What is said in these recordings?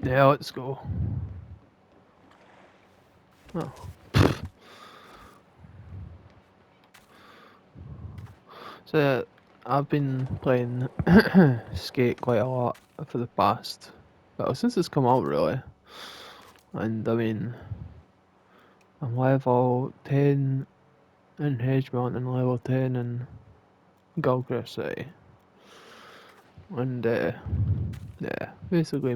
Yeah, let's go. Oh. So I've been playing Skate quite a lot for the past, well, since it's come out really. And I mean, I'm level 10 in Hedgemont and level 10 in Gilchrist City. And yeah, basically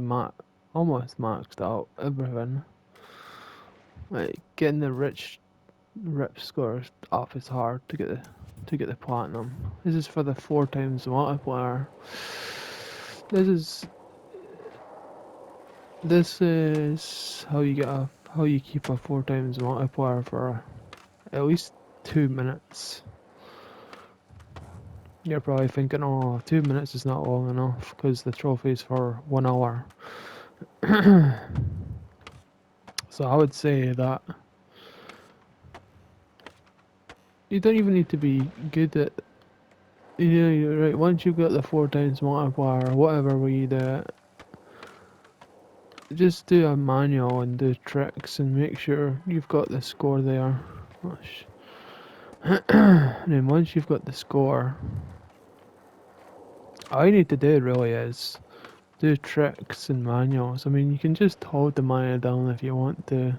almost maxed out everything. Like getting the rip scores up is hard to get the platinum. This is for the 4 times multiplier. This is This is how you keep a 4 times multiplier for at least 2 minutes. You're probably thinking, oh, 2 minutes is not long enough because the trophy is for 1 hour. So I would say that you don't even need to be good at, right, once you've got the 4 times multiplier, whatever way you do it, just do a manual and do tricks and make sure you've got the score there. And then once you've got the score, all you need to do really is do tricks and manuals. I mean, you can just hold the mana down if you want to,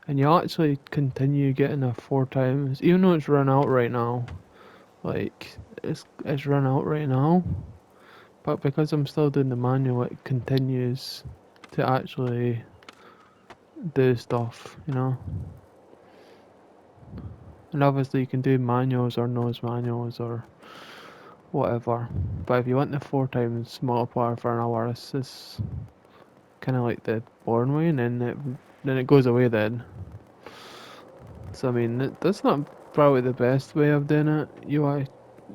and you actually continue getting a 4 times, even though it's run out right now. Like, it's run out right now, but because I'm still doing the manual, it continues to actually do stuff, you know? And obviously you can do manuals or nose manuals or whatever. But if you want the 4 times multiplier for an hour, it's kind of like the born way, and then it goes away then. So I mean, that's not probably the best way of doing it.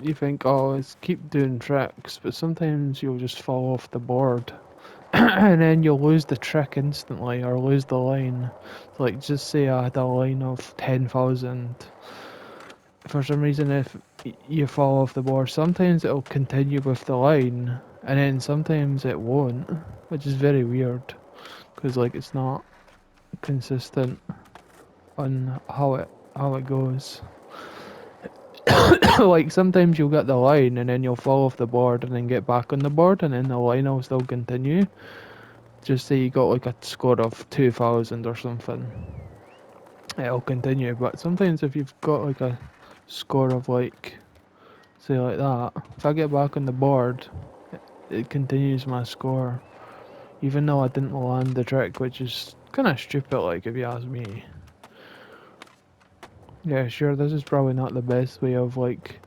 You think, oh, let's keep doing tricks, but sometimes you'll just fall off the board, and then you'll lose the trick instantly or lose the line. So like, just say I had a line of 10,000. For some reason, if you fall off the board, sometimes it'll continue with the line, and then sometimes it won't, which is very weird, because like it's not consistent on how it goes. Like sometimes you'll get the line and then you'll fall off the board and then get back on the board and then the line will still continue. Just say you got like a score of 2,000 or something, it'll continue. But sometimes if you've got like a score of like, say like that, if I get back on the board, it continues my score, even though I didn't land the trick, which is kind of stupid, like if you ask me. Yeah, sure, this is probably not the best way of like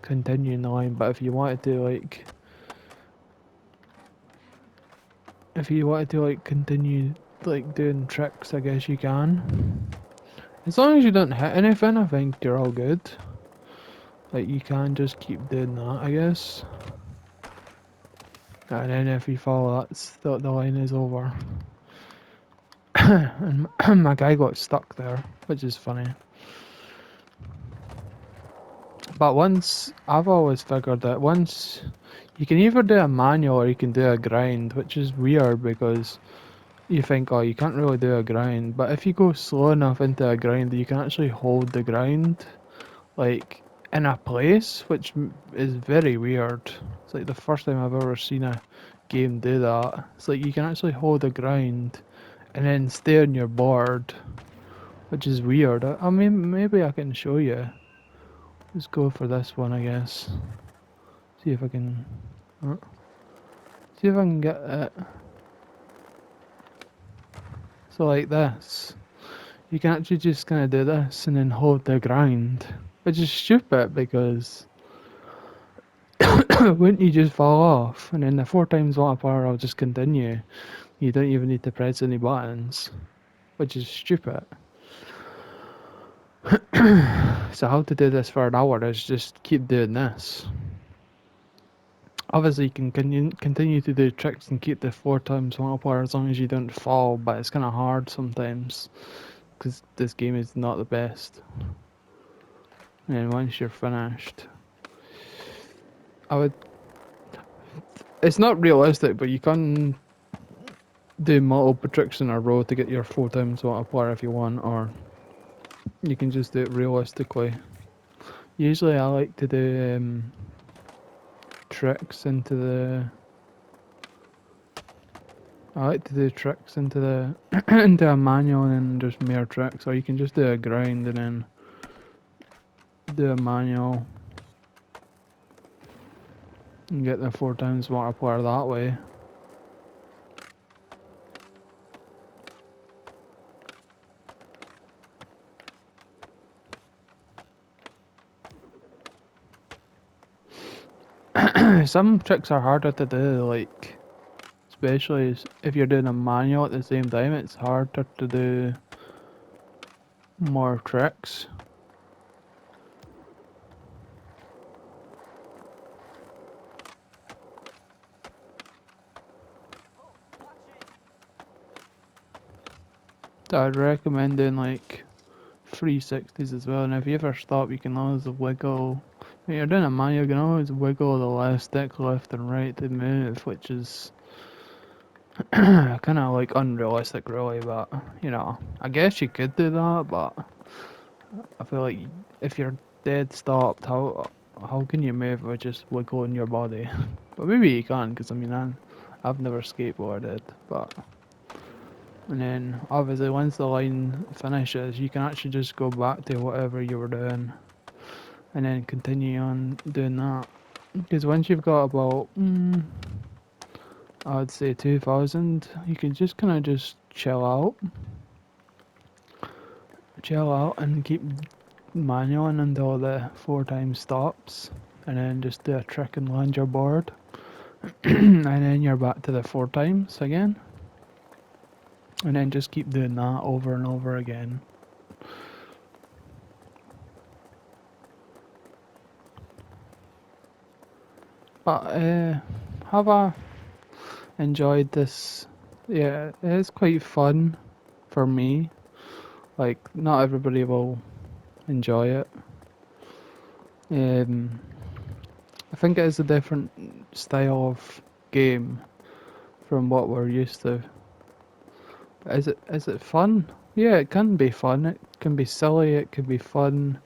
continuing the line, but if you wanted to like continue like doing tricks, I guess you can. As long as you don't hit anything, I think you're all good. Like you can just keep doing that, I guess. And then if you fall, the line is over. And my guy got stuck there, which is funny. But I've always figured that once you can either do a manual or you can do a grind, which is weird because you think, oh, you can't really do a grind. But if you go slow enough into a grind, you can actually hold the grind, like, in a place, which is very weird. It's like the first time I've ever seen a game do that. It's like you can actually hold a grind and then stay on your board, which is weird. I mean, maybe I can show you. Let's go for this one, I guess. See if I can. Uh, See if I can get it. So like this. You can actually just kind of do this and then hold the grind, which is stupid because wouldn't you just fall off and then the 4 times multiplier will just continue. You don't even need to press any buttons, which is stupid. So how to do this for an hour is just keep doing this. Obviously, you can continue to do tricks and keep the 4 times multiplier as long as you don't fall, but it's kind of hard sometimes because this game is not the best. And once you're finished, I would. It's not realistic, but you can do multiple tricks in a row to get your 4x multiplier if you want, or you can just do it realistically. Usually I like to do tricks into the I like to do tricks into the into a manual and then just mere tricks, or you can just do a grind and then do a manual and get the 4x multiplier that way. Some tricks are harder to do, like especially if you're doing a manual at the same time, it's harder to do more tricks. So I'd recommend doing like 360s as well, and if you ever stop you can always wiggle. When you're doing a manual you can always wiggle the left stick left and right to move, which is kind of like unrealistic really, but you know, I guess you could do that, but I feel like if you're dead stopped, how can you move with just wiggling your body? But maybe you can, because I mean I've never skateboarded, but and then obviously once the line finishes you can actually just go back to whatever you were doing and then continue on doing that, because once you've got about I'd say 2000 you can just kind of just chill out and keep manualing until the 4x stops, and then just do a trick and land your board and then you're back to the 4x again, and then just keep doing that over and over again. But have I enjoyed this? Yeah, it's quite fun for me. Like, not everybody will enjoy it. I think it is a different style of game from what we're used to. Is it fun? Yeah, it can be fun. It can be silly. It can be fun.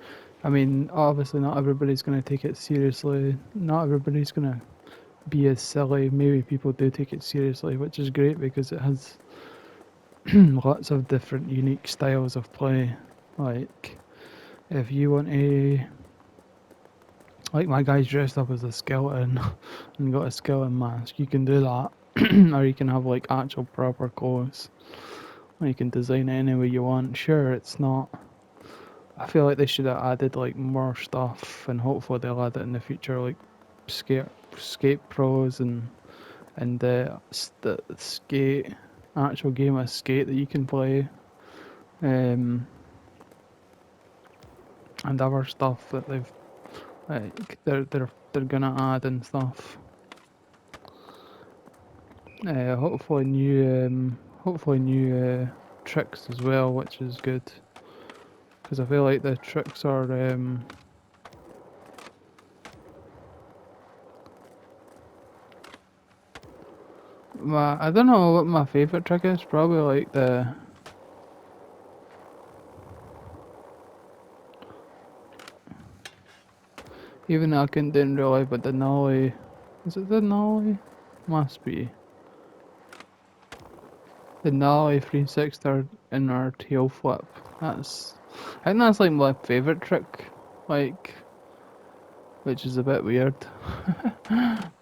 I mean, obviously, not everybody's going to take it seriously. Not everybody's going to be as silly. Maybe people do take it seriously, which is great because it has lots of different unique styles of play. Like, if you want to, like my guy's dressed up as a skeleton and got a skeleton mask, you can do that. Or you can have like actual proper clothes. Or you can design it any way you want. Sure, it's not. I feel like they should have added like more stuff, and hopefully they'll add it in the future, like skate skate pros and the skate actual game of skate that you can play, and other stuff that they've like they're gonna add and stuff. Hopefully new tricks as well, which is good because I feel like the tricks are I don't know what my favorite trick is. Probably like the even though I couldn't do in real life, but the nollie. Is it the nollie? Must be. The nollie 360 in our tail flip. I think that's like my favorite trick. Like, which is a bit weird.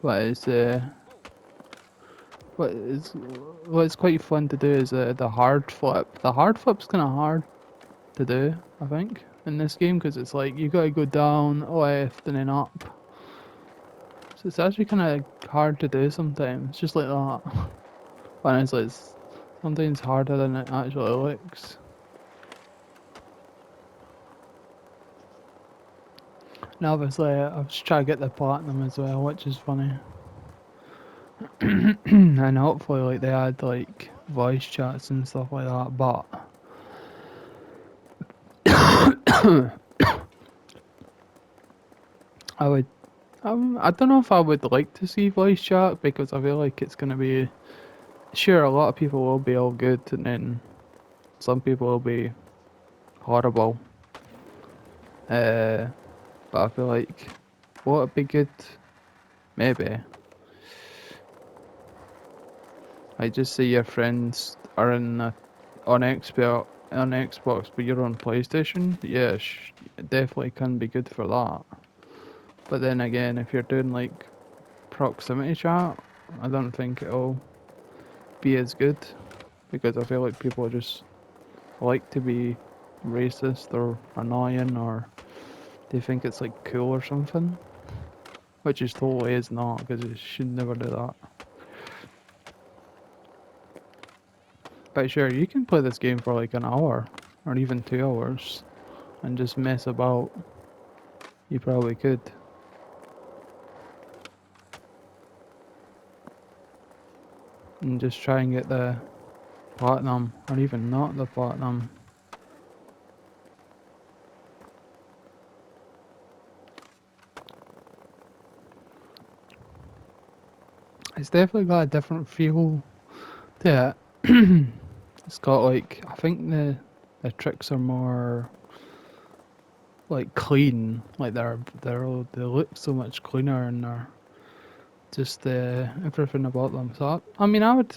But what's quite fun to do is the hard flip. The hard flip's kind of hard to do, I think, in this game because it's like you gotta go down, left, and then up. So it's actually kind of hard to do sometimes, just like that. But it's sometimes harder than it actually looks. And obviously, I've just tried to get the platinum as well, which is funny. And hopefully, like they add like voice chats and stuff like that. But I would, I don't know if I would like to see voice chat because I feel like it's gonna be sure, a lot of people will be all good, and then some people will be horrible. But I feel like what would be good, maybe. I just say your friends are on Xbox, but you're on PlayStation. Yeah, it definitely can be good for that. But then again, if you're doing like proximity chat, I don't think it'll be as good because I feel like people just like to be racist or annoying or they think it's like cool or something, which is totally is not because you should never do that. But sure, you can play this game for like an hour or even 2 hours and just mess about. You probably could. And just try and get the platinum or even not the platinum. It's definitely got a different feel to it. It's got like I think the tricks are more like clean, like they look so much cleaner and they're just everything about them. So I mean, I would.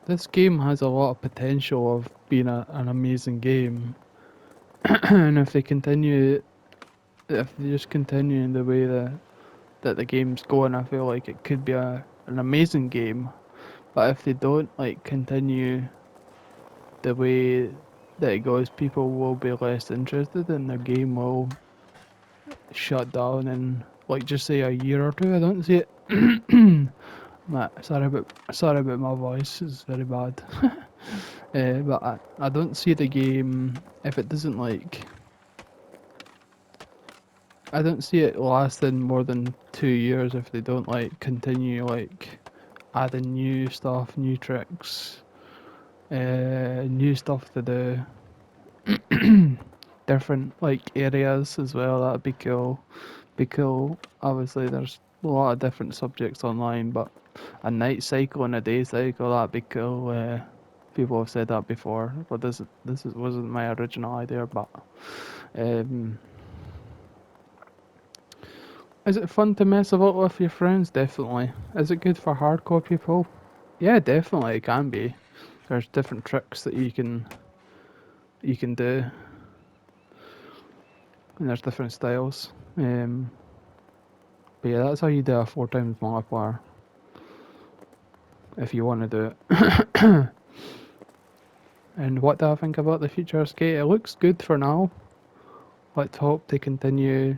This game has a lot of potential of being an amazing game, and if they just continue in the way that the game's going, I feel like it could be an amazing game. But if they don't like continue the way that it goes, people will be less interested, and the game will shut down in like just say a year or two. I don't see it. Sorry about my voice. It's very bad. But I don't see the game if it doesn't like. I don't see it lasting more than 2 years if they don't like continue like adding new stuff, new tricks, new stuff to do, different like areas as well. That'd be cool. Be cool. Obviously, there's a lot of different subjects online, but a night cycle and a day cycle that'd be cool. People have said that before, but wasn't my original idea. But um, is it fun to mess about with your friends? Definitely. Is it good for hardcore people? Yeah, definitely it can be. There's different tricks that you can do, and there's different styles. But yeah, that's how you do a 4 times multiplier if you want to do it. And what do I think about the future of Skate? It looks good for now. Let's hope they continue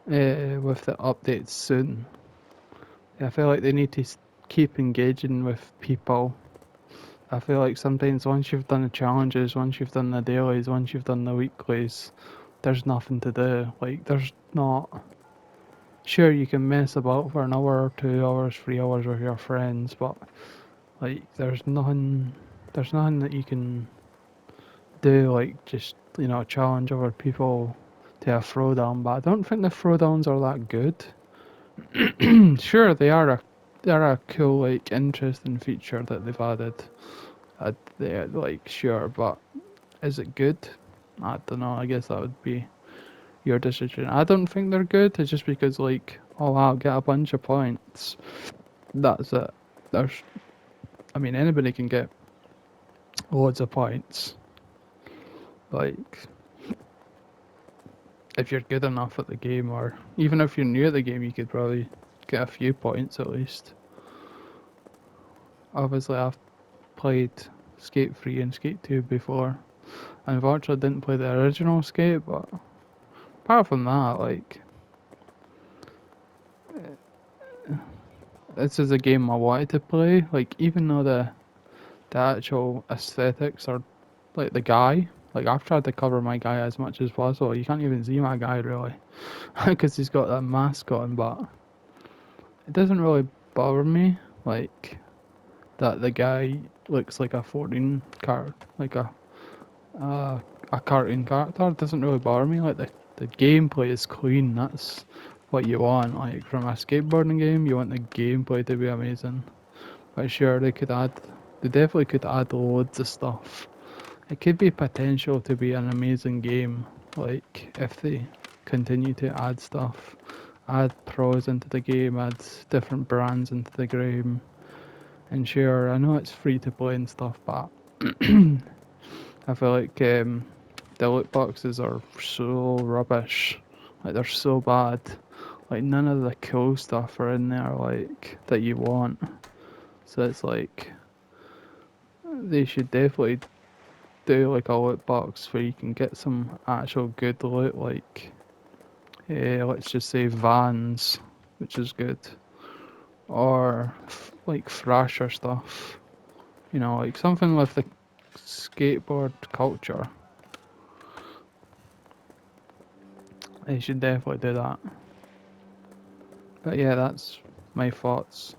with the updates soon. I feel like they need to keep engaging with people. I feel like sometimes once you've done the challenges, once you've done the dailies, once you've done the weeklies, there's nothing to do. Like, there's not. Sure, you can mess about for an hour, or 2 hours, 3 hours with your friends, but like, There's nothing that you can do. Like, just challenge other people to a throwdown. But I don't think the throwdowns are that good. Sure, they're a cool, like, interesting feature that they've added. They're like sure, but is it good? I don't know. I guess that would be your decision. I don't think they're good. It's just because like, oh wow, get a bunch of points. That's it. There's, I mean, anybody can get loads of points. Like, if you're good enough at the game, or even if you're new at the game, you could probably get a few points at least. Obviously, I've played Skate 3 and Skate 2 before. Unfortunately, I didn't play the original Skate, but apart from that, like, this is a game I wanted to play. Like, even though the actual aesthetics are like the guy. Like, I've tried to cover my guy as much as possible. You can't even see my guy really, because he's got that mask on. But it doesn't really bother me. Like, that the guy looks like a 14 card, like a cartoon character. It doesn't really bother me. Like, the gameplay is clean. That's what you want. Like, from a skateboarding game, you want the gameplay to be amazing. But sure, they definitely could add loads of stuff. It could be potential to be an amazing game, like if they continue to add stuff, add pros into the game, add different brands into the game. And sure, I know it's free to play and stuff, but I feel like the loot boxes are so rubbish. Like they're so bad. Like none of the cool stuff are in there like that you want. So it's like they should definitely do like a loot box where you can get some actual good loot, like let's just say vans, which is good, or like Thrasher stuff. You know, like something with the skateboard culture. They should definitely do that. But yeah, that's my thoughts.